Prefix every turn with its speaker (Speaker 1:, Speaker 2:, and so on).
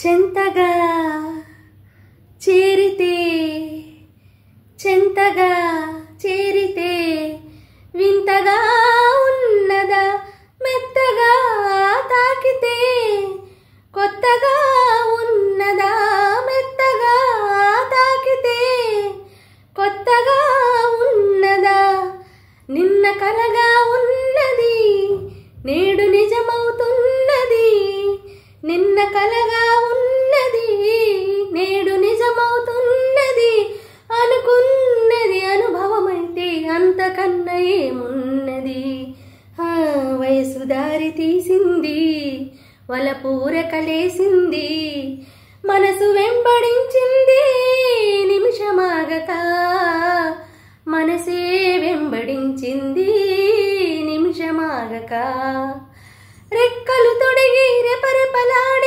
Speaker 1: చెంతగా చేరితే చెంతగా చేరితే వింతగా ఉన్నదా మెత్తగా తాకితే కొత్తగా ఉన్నదా మెత్తగా తాకితే కొత్తగా ఉన్నదా నిన్న కలగా ఉన్నది నేడు నిజమవుతున్నది నిన్న కలగా ఉన్నది నేడు నిజమవుతున్నది అనుకున్నది అనుభవమైతే అంతకన్నా ఏమున్నది వయసు దారి తీసింది వలపూరకలేసింది మనసు వెంబడించింది నిమిషమాగక మనసే వెంబడించింది నిమిషమాగక రెక్కలు తొడిగి రెపరెపలాడి